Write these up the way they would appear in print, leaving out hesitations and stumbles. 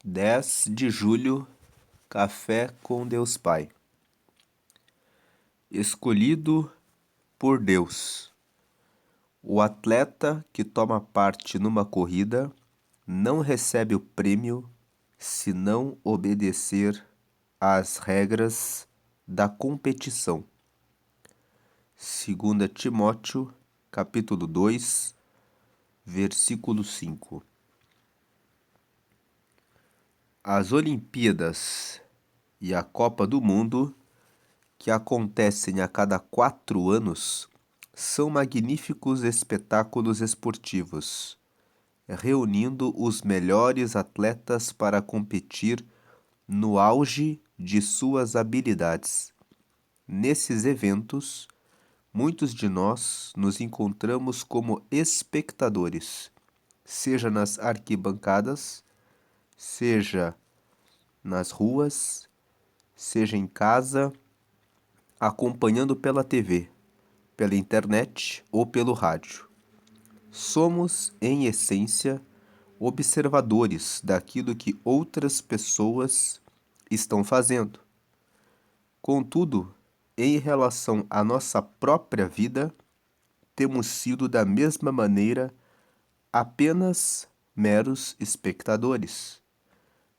10 de julho, Café com Deus Pai. Escolhido por Deus. O atleta que toma parte numa corrida não recebe o prêmio se não obedecer às regras da competição. 2 Timóteo, capítulo 2, versículo 5. As Olimpíadas e a Copa do Mundo, que acontecem a cada 4 anos, são magníficos espetáculos esportivos, reunindo os melhores atletas para competir no auge de suas habilidades. Nesses eventos, muitos de nós nos encontramos como espectadores, seja nas arquibancadas, seja nas ruas, seja em casa, acompanhando pela TV, pela internet ou pelo rádio. Somos, em essência, observadores daquilo que outras pessoas estão fazendo. Contudo, em relação à nossa própria vida, temos sido da mesma maneira apenas meros espectadores,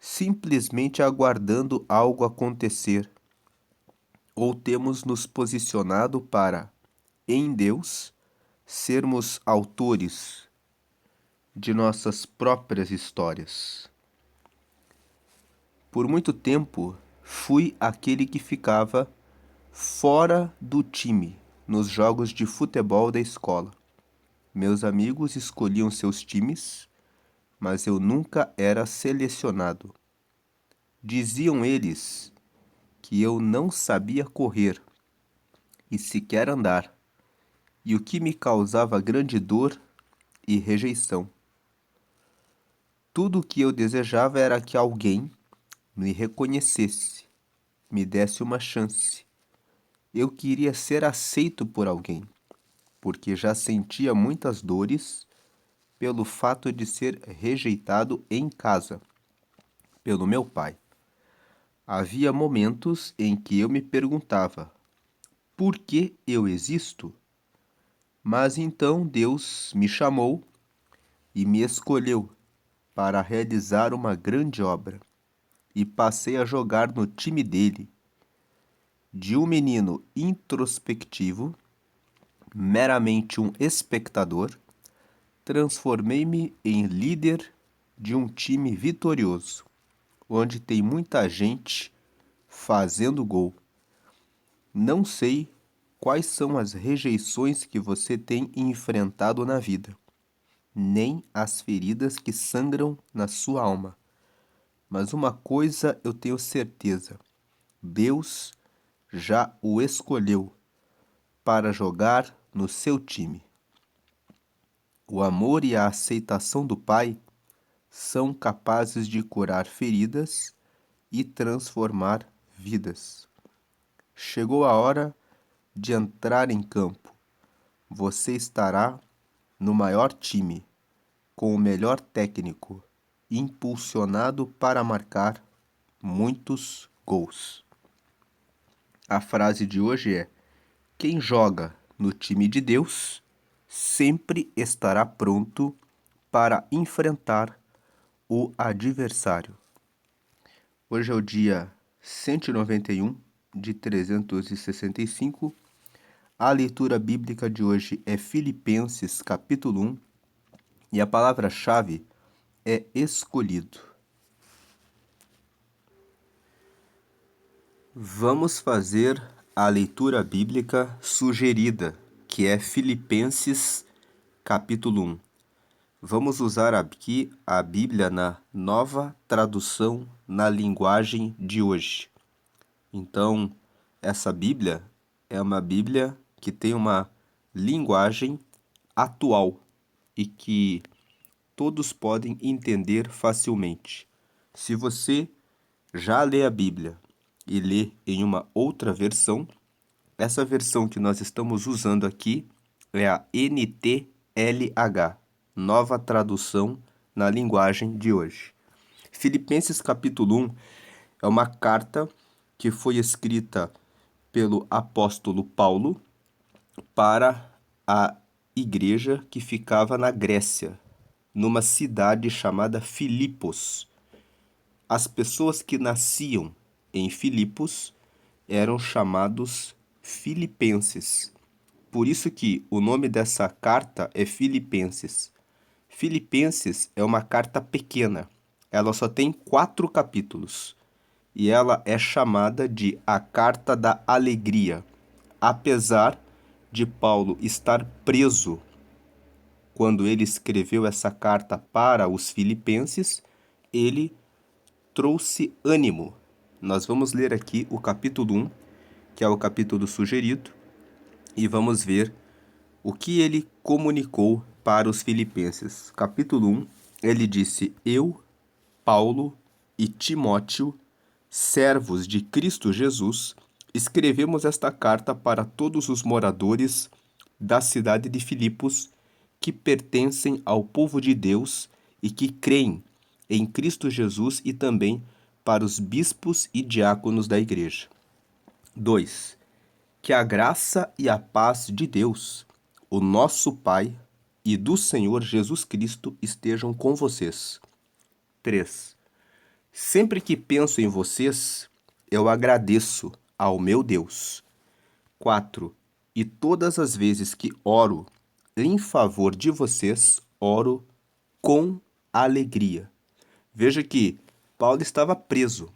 simplesmente aguardando algo acontecer, ou temos nos posicionado para, em Deus, sermos autores de nossas próprias histórias. Por muito tempo, fui aquele que ficava fora do time nos jogos de futebol da escola. Meus amigos escolhiam seus times, mas eu nunca era selecionado. Diziam eles que eu não sabia correr e sequer andar, e o que me causava grande dor e rejeição. Tudo o que eu desejava era que alguém me reconhecesse, me desse uma chance. Eu queria ser aceito por alguém, porque já sentia muitas dores pelo fato de ser rejeitado em casa, pelo meu pai. Havia momentos em que eu me perguntava: por que eu existo? Mas então Deus me chamou e me escolheu para realizar uma grande obra, e passei a jogar no time dele. De um menino introspectivo, meramente um espectador, transformei-me em líder de um time vitorioso, onde tem muita gente fazendo gol. Não sei quais são as rejeições que você tem enfrentado na vida, nem as feridas que sangram na sua alma. Mas uma coisa eu tenho certeza: Deus já o escolheu para jogar no seu time. O amor e a aceitação do Pai são capazes de curar feridas e transformar vidas. Chegou a hora de entrar em campo. Você estará no maior time, com o melhor técnico, impulsionado para marcar muitos gols. A frase de hoje é: quem joga no time de Deus sempre estará pronto para enfrentar o adversário. Hoje é o dia 191 de 365. A leitura bíblica de hoje é Filipenses capítulo 1 e a palavra-chave é escolhido. Vamos fazer a leitura bíblica sugerida, que é Filipenses capítulo 1. Vamos usar aqui a Bíblia na Nova Tradução na Linguagem de hoje. Então, essa Bíblia é uma Bíblia que tem uma linguagem atual e que todos podem entender facilmente. Se você já lê a Bíblia e lê em uma outra versão, essa versão que nós estamos usando aqui é a NTLH, Nova Tradução na Linguagem de hoje. Filipenses capítulo 1 é uma carta que foi escrita pelo apóstolo Paulo para a igreja que ficava na Grécia, numa cidade chamada Filipos. As pessoas que nasciam em Filipos eram chamados filipenses. Por isso que o nome dessa carta é Filipenses. Filipenses é uma carta pequena. Ela só tem 4 capítulos. E ela é chamada de a Carta da Alegria. Apesar de Paulo estar preso quando ele escreveu essa carta para os filipenses, ele trouxe ânimo. Nós vamos ler aqui o capítulo 1, que é o capítulo sugerido, e vamos ver o que ele comunicou para os filipenses. Capítulo 1, ele disse: Eu, Paulo e Timóteo, servos de Cristo Jesus, escrevemos esta carta para todos os moradores da cidade de Filipos que pertencem ao povo de Deus e que creem em Cristo Jesus e também para os bispos e diáconos da igreja. 2. Que a graça e a paz de Deus, o nosso Pai, e do Senhor Jesus Cristo estejam com vocês. 3. Sempre que penso em vocês, eu agradeço ao meu Deus. 4. E todas as vezes que oro em favor de vocês, oro com alegria. Veja que Paulo estava preso,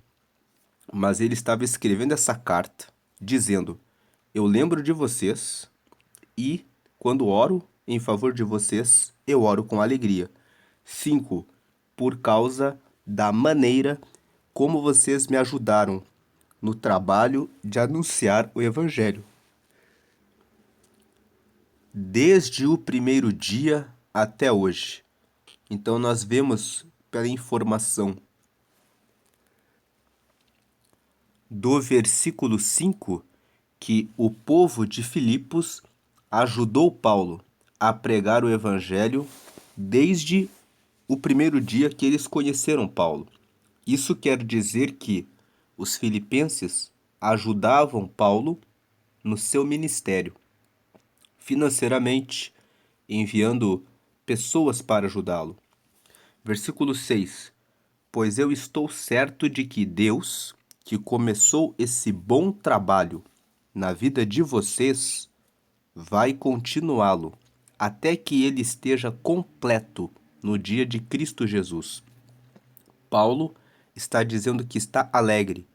mas ele estava escrevendo essa carta dizendo: Eu lembro de vocês e, quando oro em favor de vocês, eu oro com alegria. 5. Por causa da maneira como vocês me ajudaram no trabalho de anunciar o Evangelho. Desde o primeiro dia até hoje. Então nós vemos pela informação do versículo 5 que o povo de Filipos ajudou Paulo a pregar o Evangelho desde o primeiro dia que eles conheceram Paulo. Isso quer dizer que os filipenses ajudavam Paulo no seu ministério, financeiramente, enviando pessoas para ajudá-lo. Versículo 6. Pois eu estou certo de que Deus, que começou esse bom trabalho na vida de vocês, vai continuá-lo até que ele esteja completo no dia de Cristo Jesus. Paulo está dizendo que está alegre,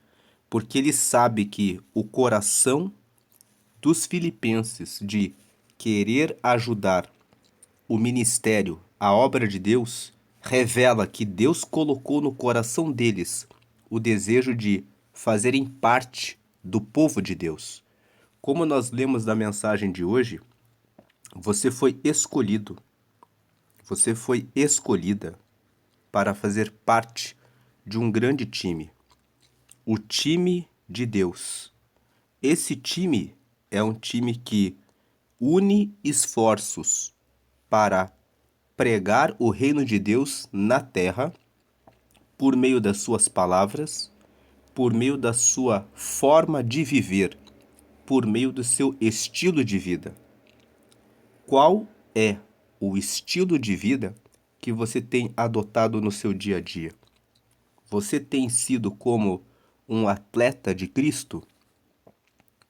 porque ele sabe que o coração dos filipenses de querer ajudar o ministério, a obra de Deus, revela que Deus colocou no coração deles o desejo de fazerem parte do povo de Deus. Como nós lemos da mensagem de hoje, você foi escolhido, você foi escolhida para fazer parte de um grande time, o time de Deus. Esse time é um time que une esforços para pregar o reino de Deus na terra por meio das suas palavras, por meio da sua forma de viver, por meio do seu estilo de vida. Qual é o estilo de vida que você tem adotado no seu dia a dia? Você tem sido como um atleta de Cristo?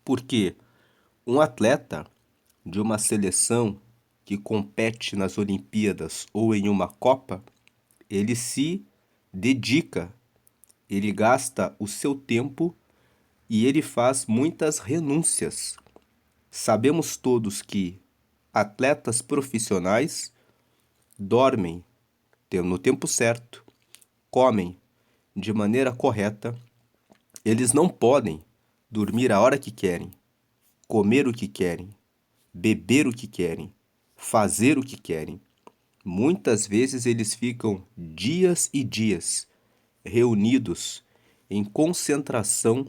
Porque um atleta de uma seleção que compete nas Olimpíadas ou em uma Copa, ele se dedica, ele gasta o seu tempo e ele faz muitas renúncias. Sabemos todos que atletas profissionais dormem no tempo certo, comem de maneira correta, eles não podem dormir a hora que querem, comer o que querem, beber o que querem, fazer o que querem. Muitas vezes eles ficam dias e dias reunidos em concentração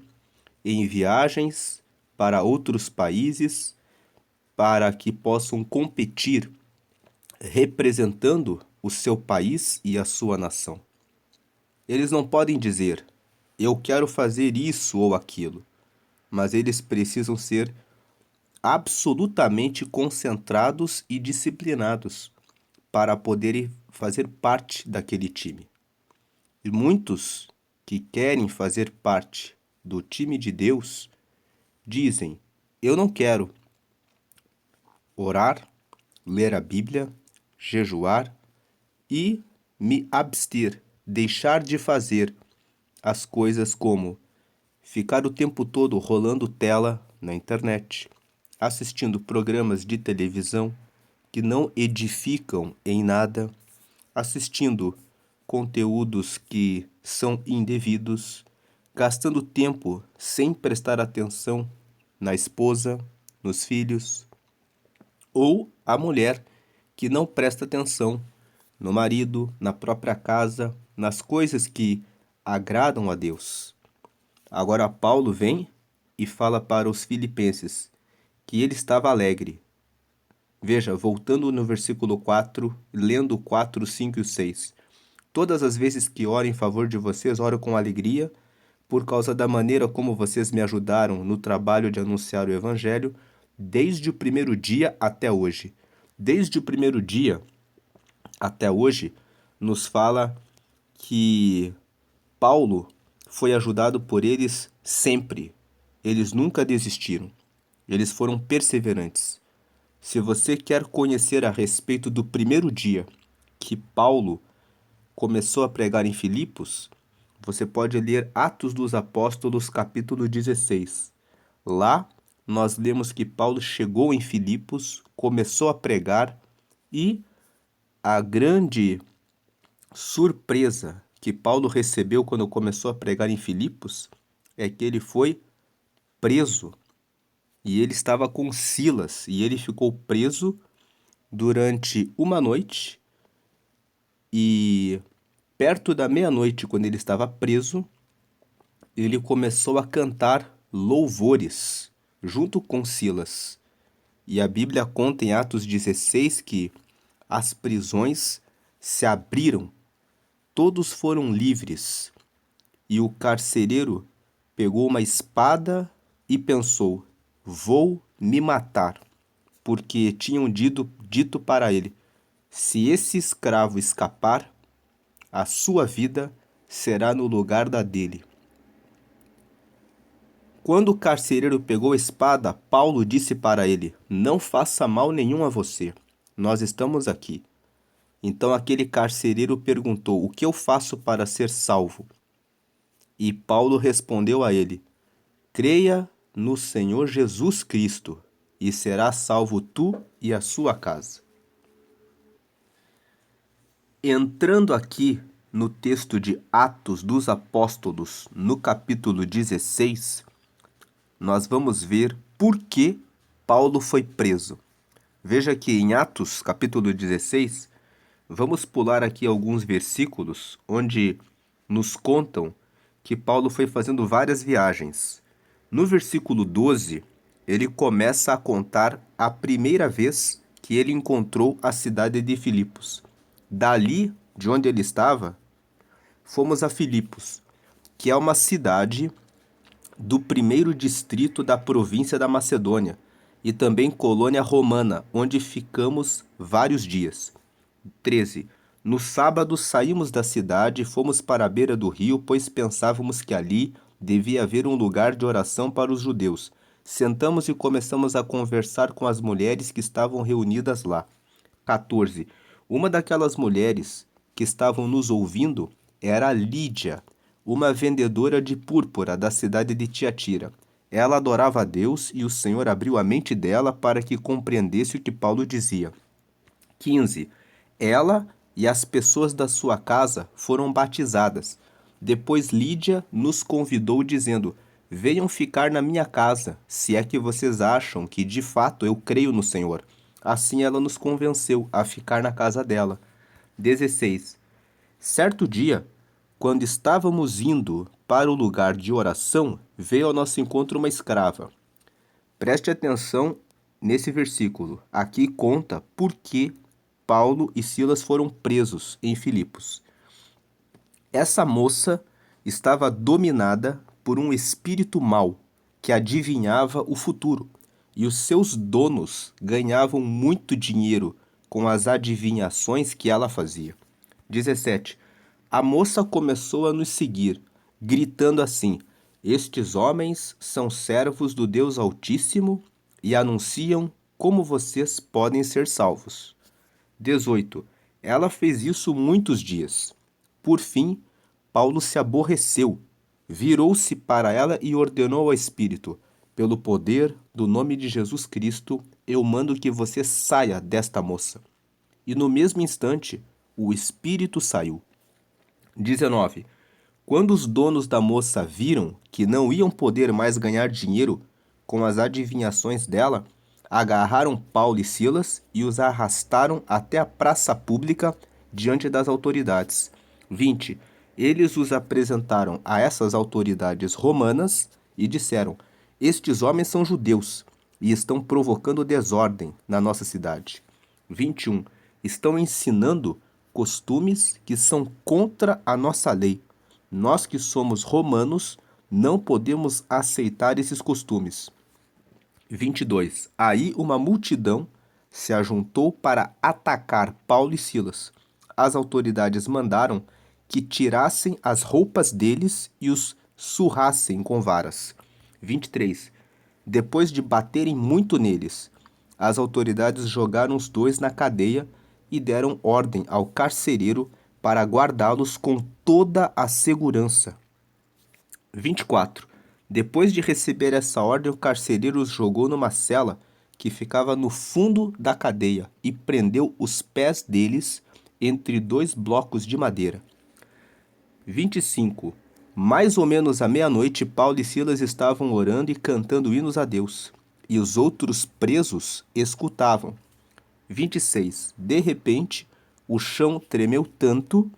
em viagens para outros países para que possam competir representando o seu país e a sua nação. Eles não podem dizer, eu quero fazer isso ou aquilo, mas eles precisam ser absolutamente concentrados e disciplinados para poderem fazer parte daquele time. E muitos que querem fazer parte do time de Deus dizem: eu não quero orar, ler a Bíblia, jejuar e me abster, deixar de fazer as coisas como ficar o tempo todo rolando tela na internet, assistindo programas de televisão que não edificam em nada, assistindo conteúdos que são indevidos, gastando tempo sem prestar atenção na esposa, nos filhos, ou a mulher que não presta atenção no marido, na própria casa, nas coisas que agradam a Deus. Agora Paulo vem e fala para os filipenses que ele estava alegre. Veja, voltando no versículo 4, lendo 4, 5 e 6. Todas as vezes que oro em favor de vocês, oro com alegria, por causa da maneira como vocês me ajudaram no trabalho de anunciar o Evangelho, desde o primeiro dia até hoje. Desde o primeiro dia até hoje, nos fala que Paulo foi ajudado por eles sempre. Eles nunca desistiram. Eles foram perseverantes. Se você quer conhecer a respeito do primeiro dia que Paulo começou a pregar em Filipos, você pode ler Atos dos Apóstolos, capítulo 16. Lá nós lemos que Paulo chegou em Filipos, começou a pregar e a grande surpresa que Paulo recebeu quando começou a pregar em Filipos é que ele foi preso. E ele estava com Silas e ele ficou preso durante uma noite e perto da meia-noite, quando ele estava preso, ele começou a cantar louvores junto com Silas. E a Bíblia conta em Atos 16 que as prisões se abriram, todos foram livres, e o carcereiro pegou uma espada e pensou: vou me matar, porque tinham dito para ele: se esse escravo escapar, a sua vida será no lugar da dele. Quando o carcereiro pegou a espada, Paulo disse para ele: não faça mal nenhum a você, nós estamos aqui. Então aquele carcereiro perguntou: o que eu faço para ser salvo? E Paulo respondeu a ele: creia no Senhor Jesus Cristo, e será salvo tu e a sua casa. Entrando aqui no texto de Atos dos Apóstolos, no capítulo 16, nós vamos ver por que Paulo foi preso. Veja que em Atos, capítulo 16, vamos pular aqui alguns versículos onde nos contam que Paulo foi fazendo várias viagens. No versículo 12, ele começa a contar a primeira vez que ele encontrou a cidade de Filipos. Dali, de onde ele estava, fomos a Filipos, que é uma cidade do primeiro distrito da província da Macedônia e também colônia romana, onde ficamos vários dias. 13. No sábado saímos da cidade e fomos para a beira do rio, pois pensávamos que ali devia haver um lugar de oração para os judeus. Sentamos e começamos a conversar com as mulheres que estavam reunidas lá. 14. Uma daquelas mulheres que estavam nos ouvindo era Lídia, uma vendedora de púrpura da cidade de Tiatira. Ela adorava a Deus e o Senhor abriu a mente dela para que compreendesse o que Paulo dizia. 15. Ela e as pessoas da sua casa foram batizadas. Depois Lídia nos convidou, dizendo: venham ficar na minha casa, se é que vocês acham que de fato eu creio no Senhor. Assim ela nos convenceu a ficar na casa dela. 16. Certo dia, quando estávamos indo para o lugar de oração, veio ao nosso encontro uma escrava. Preste atenção nesse versículo. Aqui conta por que Paulo e Silas foram presos em Filipos. Essa moça estava dominada por um espírito mau que adivinhava o futuro, e os seus donos ganhavam muito dinheiro com as adivinhações que ela fazia. 17. A moça começou a nos seguir, gritando assim: Estes homens são servos do Deus Altíssimo e anunciam como vocês podem ser salvos. 18. Ela fez isso muitos dias. Por fim, Paulo se aborreceu, virou-se para ela e ordenou ao Espírito: Pelo poder do nome de Jesus Cristo, eu mando que você saia desta moça. E no mesmo instante, o Espírito saiu. 19. Quando os donos da moça viram que não iam poder mais ganhar dinheiro com as adivinhações dela, agarraram Paulo e Silas e os arrastaram até a praça pública diante das autoridades. 20. Eles os apresentaram a essas autoridades romanas e disseram: Estes homens são judeus e estão provocando desordem na nossa cidade. 21. Estão ensinando costumes que são contra a nossa lei. Nós que somos romanos não podemos aceitar esses costumes. 22. Aí uma multidão se ajuntou para atacar Paulo e Silas. As autoridades mandaram que tirassem as roupas deles e os surrassem com varas. 23. Depois de baterem muito neles, as autoridades jogaram os dois na cadeia e deram ordem ao carcereiro para guardá-los com toda a segurança. 24. Depois de receber essa ordem, o carcereiro os jogou numa cela que ficava no fundo da cadeia e prendeu os pés deles entre dois blocos de madeira. 25. Mais ou menos à meia-noite, Paulo e Silas estavam orando e cantando hinos a Deus, e os outros presos escutavam. 26. De repente, o chão tremeu tanto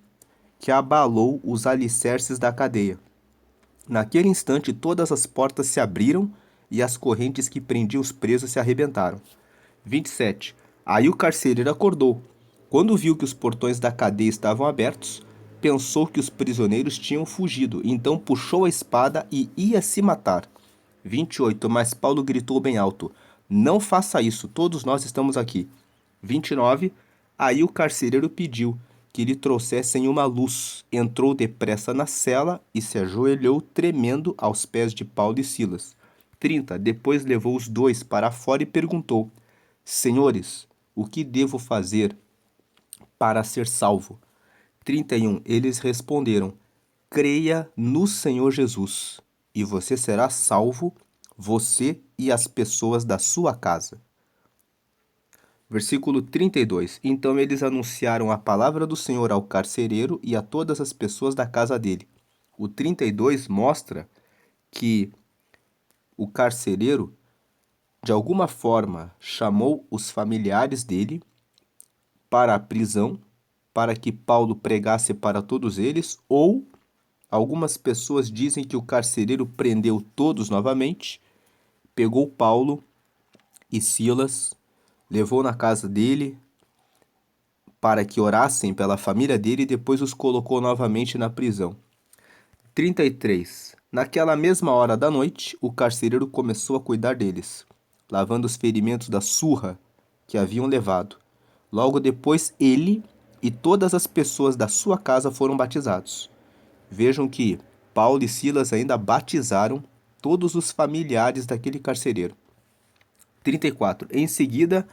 que abalou os alicerces da cadeia. Naquele instante, todas as portas se abriram e as correntes que prendiam os presos se arrebentaram. 27. Aí o carcereiro acordou. Quando viu que os portões da cadeia estavam abertos, pensou que os prisioneiros tinham fugido, então puxou a espada e ia se matar. 28. Mas Paulo gritou bem alto: Não faça isso, todos nós estamos aqui. 29. Aí o carcereiro pediu que lhe trouxessem uma luz. Entrou depressa na cela e se ajoelhou tremendo aos pés de Paulo e Silas. 30. Depois levou os dois para fora e perguntou: Senhores, o que devo fazer para ser salvo? 31. Eles responderam: Creia no Senhor Jesus, e você será salvo, você e as pessoas da sua casa. Versículo 32. Então eles anunciaram a palavra do Senhor ao carcereiro e a todas as pessoas da casa dele. O 32 mostra que o carcereiro, de alguma forma, chamou os familiares dele para a prisão, para que Paulo pregasse para todos eles, ou algumas pessoas dizem que o carcereiro prendeu todos novamente, pegou Paulo e Silas, levou na casa dele para que orassem pela família dele e depois os colocou novamente na prisão. 33. Naquela mesma hora da noite, o carcereiro começou a cuidar deles, lavando os ferimentos da surra que haviam levado. Logo depois, ele e todas as pessoas da sua casa foram batizados. Vejam que Paulo e Silas ainda batizaram todos os familiares daquele carcereiro. 34. Em seguida,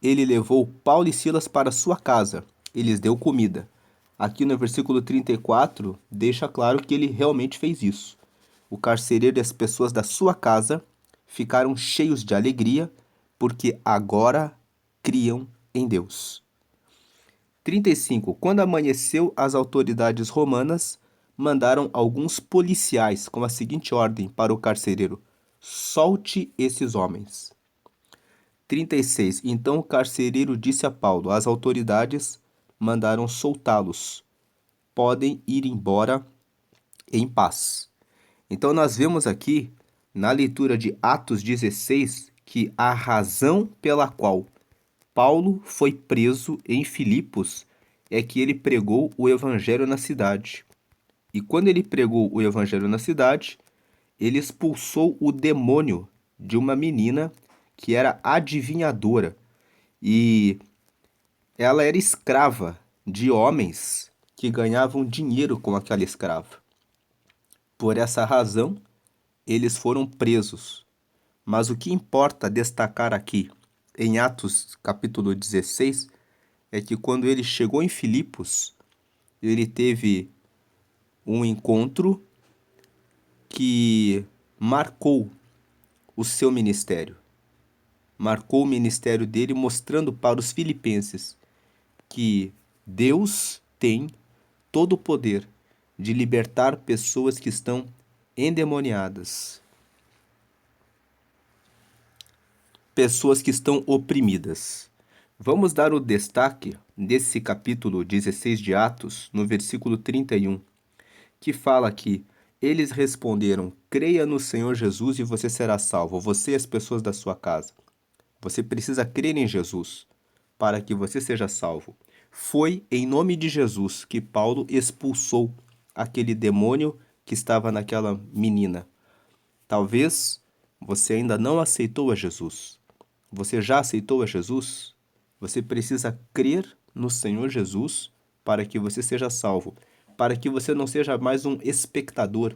ele levou Paulo e Silas para sua casa e lhes deu comida. Aqui no versículo 34, deixa claro que ele realmente fez isso. O carcereiro e as pessoas da sua casa ficaram cheios de alegria, porque agora criam em Deus. 35. Quando amanheceu, as autoridades romanas mandaram alguns policiais com a seguinte ordem para o carcereiro: solte esses homens. 36. Então o carcereiro disse a Paulo: as autoridades mandaram soltá-los. Podem ir embora em paz. Então nós vemos aqui, na leitura de Atos 16, que a razão pela qual Paulo foi preso em Filipos é que ele pregou o evangelho na cidade. E quando ele pregou o evangelho na cidade, ele expulsou o demônio de uma menina que era adivinhadora. E ela era escrava de homens que ganhavam dinheiro com aquela escrava. Por essa razão, eles foram presos. Mas o que importa destacar aqui, em Atos capítulo 16, é que quando ele chegou em Filipos, ele teve um encontro que marcou o seu ministério. Marcou o ministério dele, mostrando para os filipenses que Deus tem todo o poder de libertar pessoas que estão endemoniadas, pessoas que estão oprimidas. Vamos dar o destaque desse capítulo 16 de Atos, no versículo 31, que fala que eles responderam: creia no Senhor Jesus e você será salvo, você e as pessoas da sua casa. Você precisa crer em Jesus para que você seja salvo. Foi em nome de Jesus que Paulo expulsou aquele demônio que estava naquela menina. Talvez você ainda não aceitou a Jesus. Você já aceitou a Jesus? Você precisa crer no Senhor Jesus para que você seja salvo, para que você não seja mais um espectador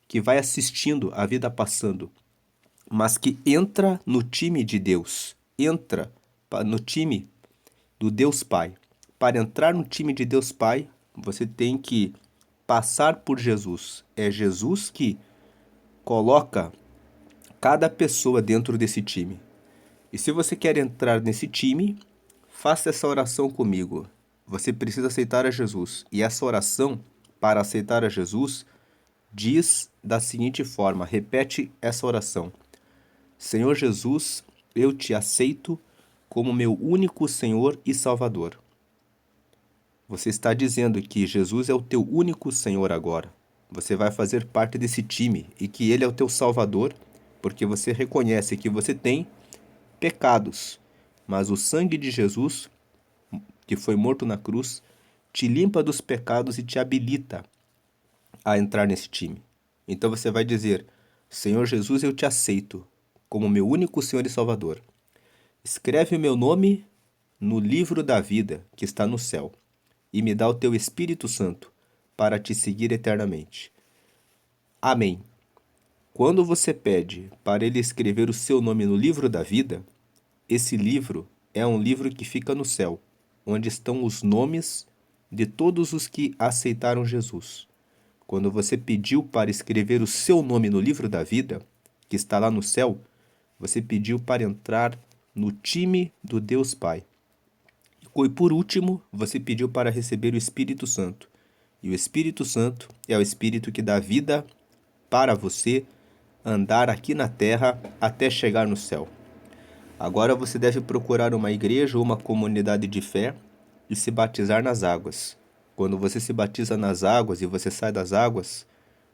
que vai assistindo a vida passando, mas que entra no time de Deus, entra no time do Deus Pai. Para entrar no time de Deus Pai, você tem que passar por Jesus. É Jesus que coloca cada pessoa dentro desse time. E se você quer entrar nesse time, faça essa oração comigo. Você precisa aceitar a Jesus. E essa oração, para aceitar a Jesus, diz da seguinte forma: repete essa oração. Senhor Jesus, eu te aceito como meu único Senhor e Salvador. Você está dizendo que Jesus é o teu único Senhor agora. Você vai fazer parte desse time e que Ele é o teu Salvador, porque você reconhece que você tem pecados, mas o sangue de Jesus, que foi morto na cruz, te limpa dos pecados e te habilita a entrar nesse time. Então você vai dizer: Senhor Jesus, eu te aceito como meu único Senhor e Salvador. Escreve o meu nome no livro da vida que está no céu e me dá o teu Espírito Santo para te seguir eternamente. Amém. Quando você pede para ele escrever o seu nome no livro da vida, esse livro é um livro que fica no céu, onde estão os nomes de todos os que aceitaram Jesus. Quando você pediu para escrever o seu nome no livro da vida, que está lá no céu, você pediu para entrar no time do Deus Pai. E por último, você pediu para receber o Espírito Santo. E o Espírito Santo é o Espírito que dá vida para você andar aqui na terra até chegar no céu. Agora você deve procurar uma igreja ou uma comunidade de fé e se batizar nas águas. Quando você se batiza nas águas e você sai das águas,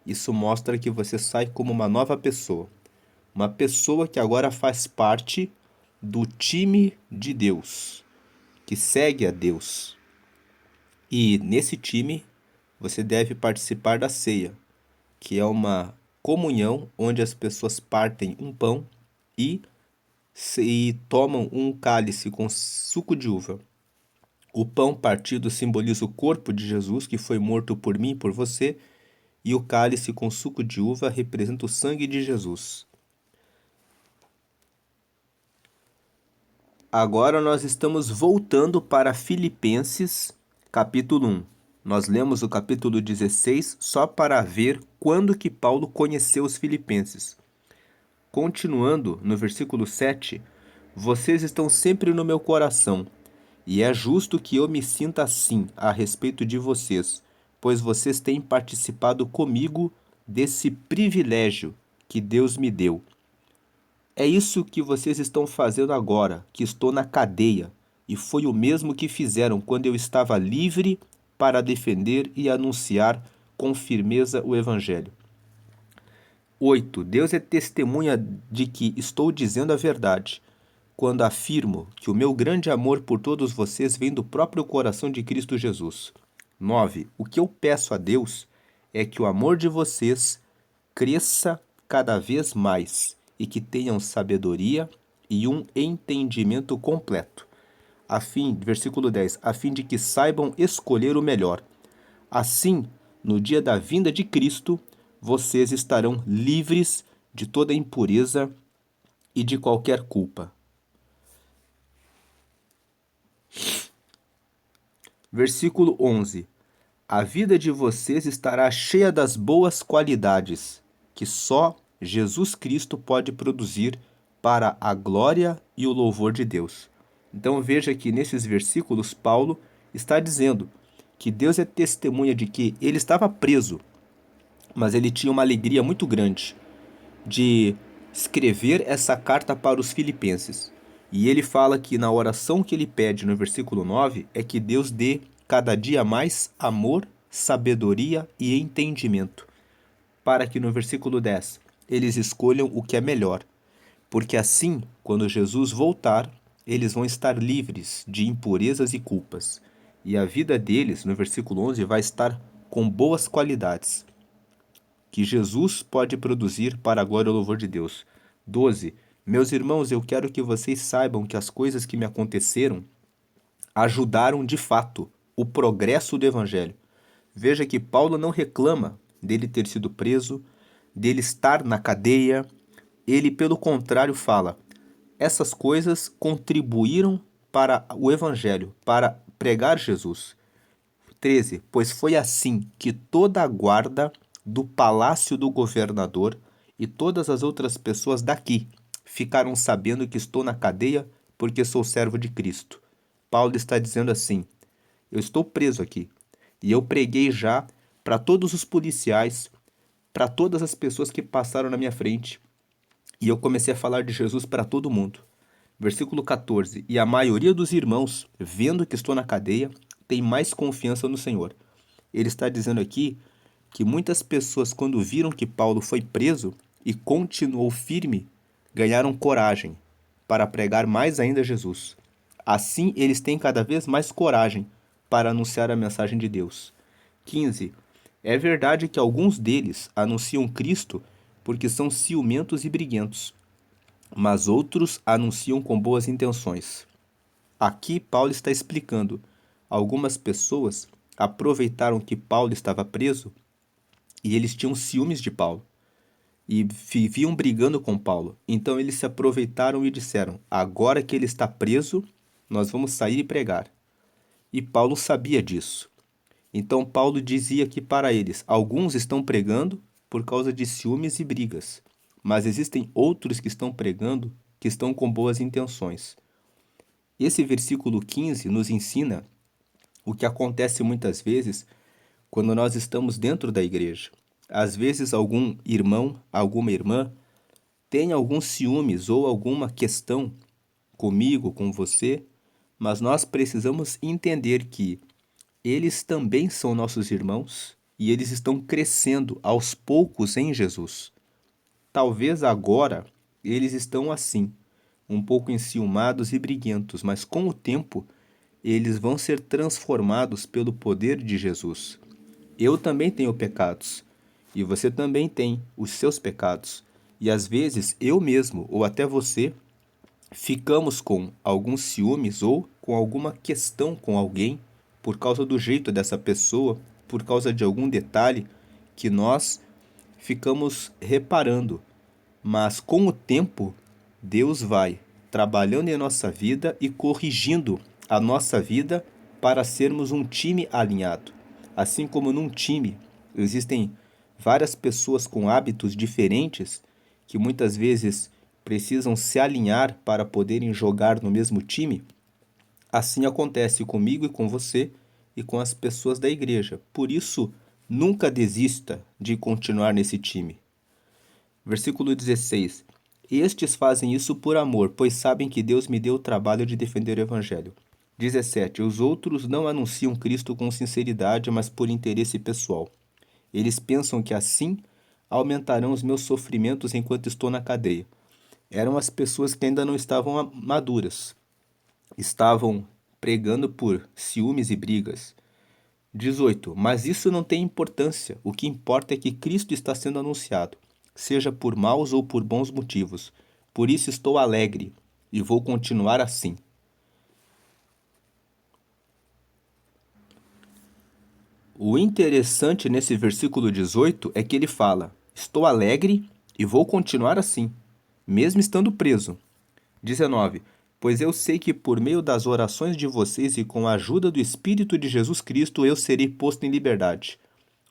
isso mostra que você sai como uma nova pessoa. Uma pessoa que agora faz parte do time de Deus, que segue a Deus. E nesse time, você deve participar da ceia, que é uma comunhão onde as pessoas partem um pão e tomam um cálice com suco de uva. O pão partido simboliza o corpo de Jesus, que foi morto por mim e por você, e o cálice com suco de uva representa o sangue de Jesus. Agora nós estamos voltando para Filipenses, capítulo 1. Nós lemos o capítulo 16 só para ver quando que Paulo conheceu os filipenses. Continuando no versículo 7, vocês estão sempre no meu coração, e é justo que eu me sinta assim a respeito de vocês, pois vocês têm participado comigo desse privilégio que Deus me deu. É isso que vocês estão fazendo agora, que estou na cadeia, e foi o mesmo que fizeram quando eu estava livre para defender e anunciar com firmeza o Evangelho. 8. Deus é testemunha de que estou dizendo a verdade, quando afirmo que o meu grande amor por todos vocês vem do próprio coração de Cristo Jesus. 9. O que eu peço a Deus é que o amor de vocês cresça cada vez mais e que tenham sabedoria e um entendimento completo. Versículo 10, a fim de que saibam escolher o melhor. Assim, no dia da vinda de Cristo, vocês estarão livres de toda impureza e de qualquer culpa. Versículo 11. A vida de vocês estará cheia das boas qualidades que só Jesus Cristo pode produzir para a glória e o louvor de Deus. Então veja que nesses versículos Paulo está dizendo que Deus é testemunha de que ele estava preso, mas ele tinha uma alegria muito grande de escrever essa carta para os filipenses. E ele fala que na oração que ele pede no versículo 9 é que Deus dê cada dia mais amor, sabedoria e entendimento, para que no versículo 10 eles escolham o que é melhor, porque assim, quando Jesus voltar, eles vão estar livres de impurezas e culpas, e a vida deles, no versículo 11, vai estar com boas qualidades que Jesus pode produzir para a glória e o louvor de Deus. 12. Meus irmãos, eu quero que vocês saibam que as coisas que me aconteceram ajudaram de fato o progresso do Evangelho. Veja que Paulo não reclama dele ter sido preso, dele estar na cadeia. Ele, pelo contrário, fala: essas coisas contribuíram para o Evangelho, para pregar Jesus. 13. Pois foi assim que toda a guarda do palácio do governador e todas as outras pessoas daqui ficaram sabendo que estou na cadeia porque sou servo de Cristo. Paulo está dizendo assim: eu estou preso aqui e eu preguei já para todos os policiais, para todas as pessoas que passaram na minha frente, e eu comecei a falar de Jesus para todo mundo. Versículo 14. E a maioria dos irmãos, vendo que estou na cadeia, tem mais confiança no Senhor. Ele está dizendo aqui que muitas pessoas, quando viram que Paulo foi preso e continuou firme, ganharam coragem para pregar mais ainda Jesus. Assim, eles têm cada vez mais coragem para anunciar a mensagem de Deus. 15. É verdade que alguns deles anunciam Cristo porque são ciumentos e briguentos, mas outros anunciam com boas intenções. Aqui Paulo está explicando. Algumas pessoas aproveitaram que Paulo estava preso e eles tinham ciúmes de Paulo e viviam brigando com Paulo. Então eles se aproveitaram e disseram: agora que ele está preso, nós vamos sair e pregar. E Paulo sabia disso. Então Paulo dizia que para eles, alguns estão pregando por causa de ciúmes e brigas, mas existem outros que estão pregando que estão com boas intenções. Esse versículo 15 nos ensina o que acontece muitas vezes quando nós estamos dentro da igreja. Às vezes algum irmão, alguma irmã tem alguns ciúmes ou alguma questão comigo, com você, mas nós precisamos entender que eles também são nossos irmãos e eles estão crescendo aos poucos em Jesus. Talvez agora eles estão assim, um pouco enciumados e briguentos, mas com o tempo eles vão ser transformados pelo poder de Jesus. Eu também tenho pecados e você também tem os seus pecados. E às vezes eu mesmo ou até você ficamos com alguns ciúmes ou com alguma questão com alguém por causa do jeito dessa pessoa, por causa de algum detalhe que nós ficamos reparando. Mas com o tempo, Deus vai trabalhando em nossa vida e corrigindo a nossa vida para sermos um time alinhado. Assim como num time existem várias pessoas com hábitos diferentes que muitas vezes precisam se alinhar para poderem jogar no mesmo time, assim acontece comigo e com você e com as pessoas da igreja. Por isso, nunca desista de continuar nesse time. Versículo 16. Estes fazem isso por amor, pois sabem que Deus me deu o trabalho de defender o evangelho. 17. Os outros não anunciam Cristo com sinceridade, mas por interesse pessoal. Eles pensam que assim aumentarão os meus sofrimentos enquanto estou na cadeia. Eram as pessoas que ainda não estavam maduras. Estavam pregando por ciúmes e brigas. 18. Mas isso não tem importância. O que importa é que Cristo está sendo anunciado, seja por maus ou por bons motivos. Por isso estou alegre e vou continuar assim. O interessante nesse versículo 18 é que ele fala: estou alegre e vou continuar assim, mesmo estando preso. 19. Pois eu sei que por meio das orações de vocês e com a ajuda do Espírito de Jesus Cristo eu serei posto em liberdade.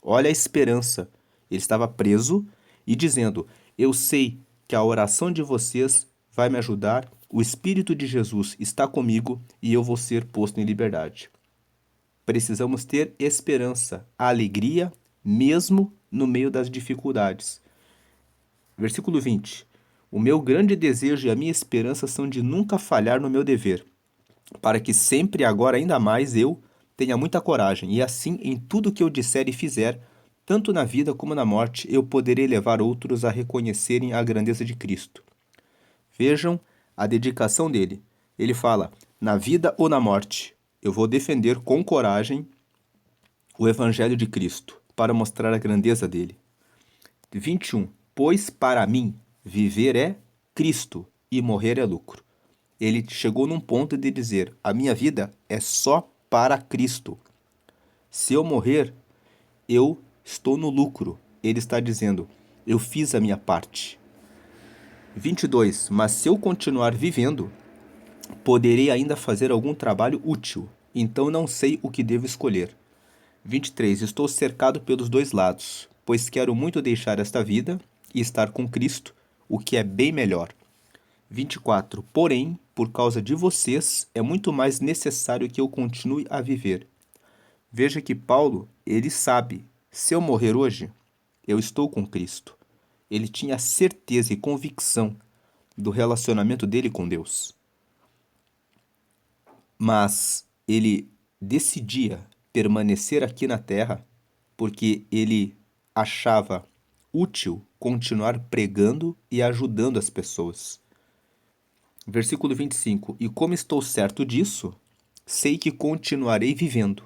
Olha a esperança. Ele estava preso e dizendo: eu sei que a oração de vocês vai me ajudar, o Espírito de Jesus está comigo e eu vou ser posto em liberdade. Precisamos ter esperança, alegria, mesmo no meio das dificuldades. Versículo 20. O meu grande desejo e a minha esperança são de nunca falhar no meu dever, para que sempre, agora ainda mais, eu tenha muita coragem, e assim, em tudo que eu disser e fizer, tanto na vida como na morte, eu poderei levar outros a reconhecerem a grandeza de Cristo. Vejam a dedicação dele. Ele fala: na vida ou na morte, eu vou defender com coragem o Evangelho de Cristo, para mostrar a grandeza dele. 21. Pois para mim, viver é Cristo e morrer é lucro. Ele chegou num ponto de dizer: a minha vida é só para Cristo. Se eu morrer, eu estou no lucro. Ele está dizendo: eu fiz a minha parte. 22. Mas se eu continuar vivendo, poderei ainda fazer algum trabalho útil. Então não sei o que devo escolher. 23. Estou cercado pelos dois lados, pois quero muito deixar esta vida e estar com Cristo, o que é bem melhor. 24. Porém, por causa de vocês, é muito mais necessário que eu continue a viver. Veja que Paulo, ele sabe, se eu morrer hoje, eu estou com Cristo. Ele tinha certeza e convicção do relacionamento dele com Deus. Mas ele decidia permanecer aqui na terra porque ele achava útil continuar pregando e ajudando as pessoas. Versículo 25. E como estou certo disso, sei que continuarei vivendo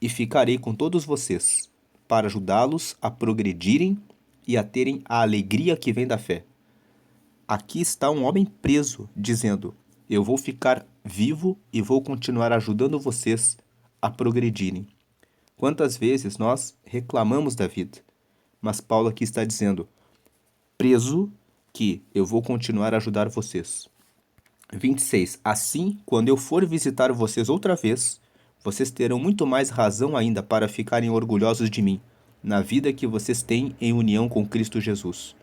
e ficarei com todos vocês para ajudá-los a progredirem e a terem a alegria que vem da fé. Aqui está um homem preso, dizendo: eu vou ficar vivo e vou continuar ajudando vocês a progredirem. Quantas vezes nós reclamamos da vida, mas Paulo aqui está dizendo: preso, que eu vou continuar a ajudar vocês. 26. Assim, quando eu for visitar vocês outra vez, vocês terão muito mais razão ainda para ficarem orgulhosos de mim, na vida que vocês têm em união com Cristo Jesus.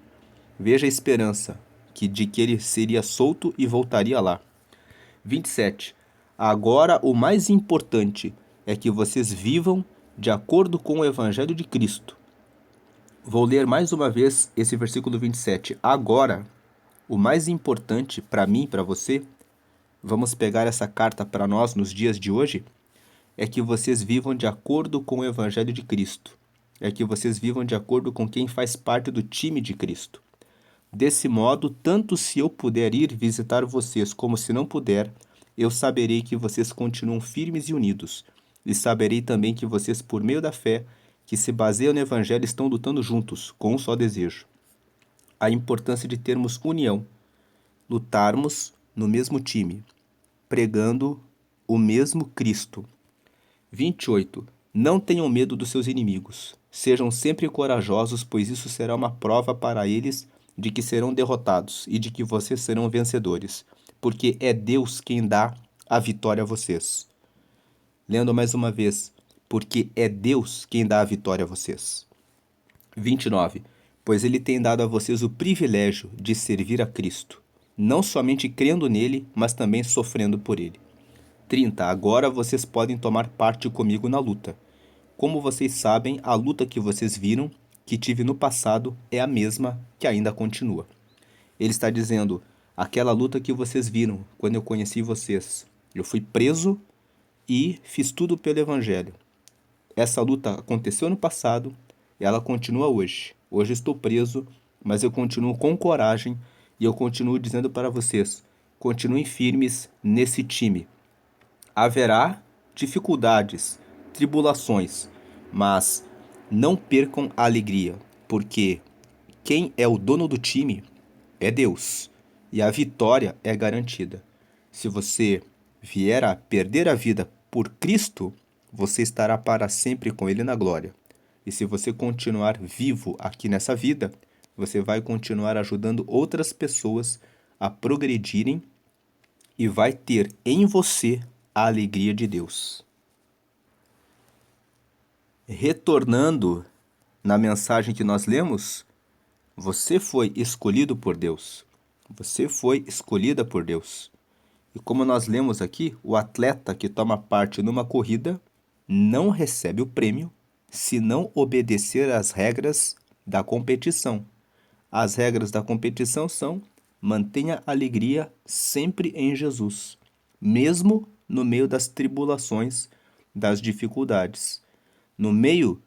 Veja a esperança de que ele seria solto e voltaria lá. 27. Agora, o mais importante é que vocês vivam de acordo com o Evangelho de Cristo. Vou ler mais uma vez esse versículo 27. Agora, o mais importante para mim e para você, vamos pegar essa carta para nós nos dias de hoje, é que vocês vivam de acordo com o Evangelho de Cristo. É que vocês vivam de acordo com quem faz parte do time de Cristo. Desse modo, tanto se eu puder ir visitar vocês como se não puder, eu saberei que vocês continuam firmes e unidos, e saberei também que vocês, por meio da fé, que se baseiam no Evangelho, estão lutando juntos, com um só desejo. A importância de termos união, lutarmos no mesmo time, pregando o mesmo Cristo. 28. Não tenham medo dos seus inimigos. Sejam sempre corajosos, pois isso será uma prova para eles de que serão derrotados e de que vocês serão vencedores, porque é Deus quem dá a vitória a vocês. Lendo mais uma vez, porque é Deus quem dá a vitória a vocês. 29. Pois ele tem dado a vocês o privilégio de servir a Cristo, não somente crendo nele, mas também sofrendo por ele. 30. Agora vocês podem tomar parte comigo na luta. Como vocês sabem, a luta que vocês viram, que tive no passado, é a mesma que ainda continua. Ele está dizendo: aquela luta que vocês viram quando eu conheci vocês. Eu fui preso e fiz tudo pelo Evangelho. Essa luta aconteceu no passado e ela continua hoje. Hoje estou preso, mas eu continuo com coragem e eu continuo dizendo para vocês: continuem firmes nesse time. Haverá dificuldades, tribulações, mas não percam a alegria, porque quem é o dono do time é Deus e a vitória é garantida. Se você vier a perder a vida por Cristo, você estará para sempre com Ele na glória. E se você continuar vivo aqui nessa vida, você vai continuar ajudando outras pessoas a progredirem e vai ter em você a alegria de Deus. Retornando na mensagem que nós lemos, você foi escolhido por Deus. Você foi escolhida por Deus. E como nós lemos aqui, o atleta que toma parte numa corrida não recebe o prêmio se não obedecer às regras da competição. As regras da competição são: mantenha a alegria sempre em Jesus, mesmo no meio das tribulações, das dificuldades. No meio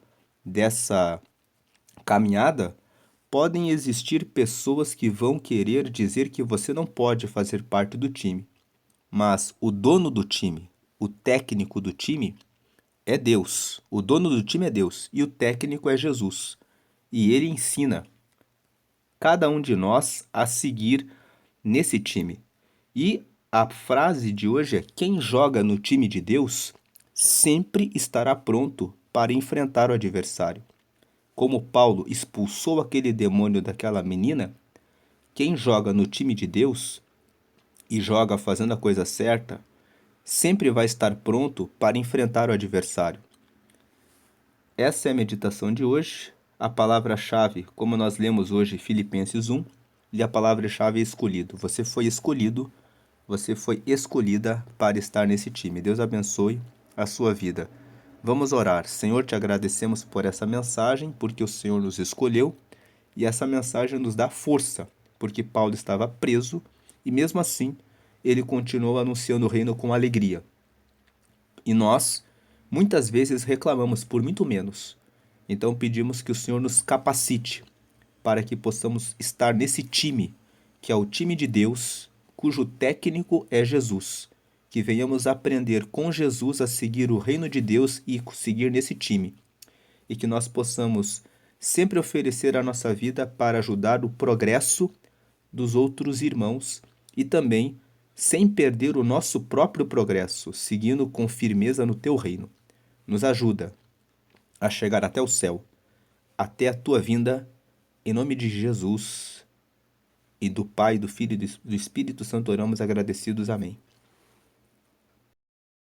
dessa caminhada, podem existir pessoas que vão querer dizer que você não pode fazer parte do time. Mas o dono do time, o técnico do time, é Deus. O dono do time é Deus e o técnico é Jesus. E ele ensina cada um de nós a seguir nesse time. E a frase de hoje é: quem joga no time de Deus sempre estará pronto para enfrentar o adversário. Como Paulo expulsou aquele demônio daquela menina, quem joga no time de Deus e joga fazendo a coisa certa, sempre vai estar pronto para enfrentar o adversário. Essa é a meditação de hoje. A palavra-chave, como nós lemos hoje, Filipenses 1, e a palavra-chave é escolhido. Você foi escolhido, você foi escolhida para estar nesse time. Deus abençoe a sua vida. Vamos orar. Senhor, te agradecemos por essa mensagem, porque o Senhor nos escolheu, e essa mensagem nos dá força, porque Paulo estava preso e mesmo assim ele continuou anunciando o reino com alegria. E nós, muitas vezes, reclamamos por muito menos. Então pedimos que o Senhor nos capacite para que possamos estar nesse time, que é o time de Deus, cujo técnico é Jesus. Que venhamos aprender com Jesus a seguir o reino de Deus e seguir nesse time. E que nós possamos sempre oferecer a nossa vida para ajudar o progresso dos outros irmãos e também sem perder o nosso próprio progresso, seguindo com firmeza no teu reino. Nos ajuda a chegar até o céu, até a tua vinda, em nome de Jesus e do Pai, do Filho e do Espírito Santo oramos agradecidos. Amém.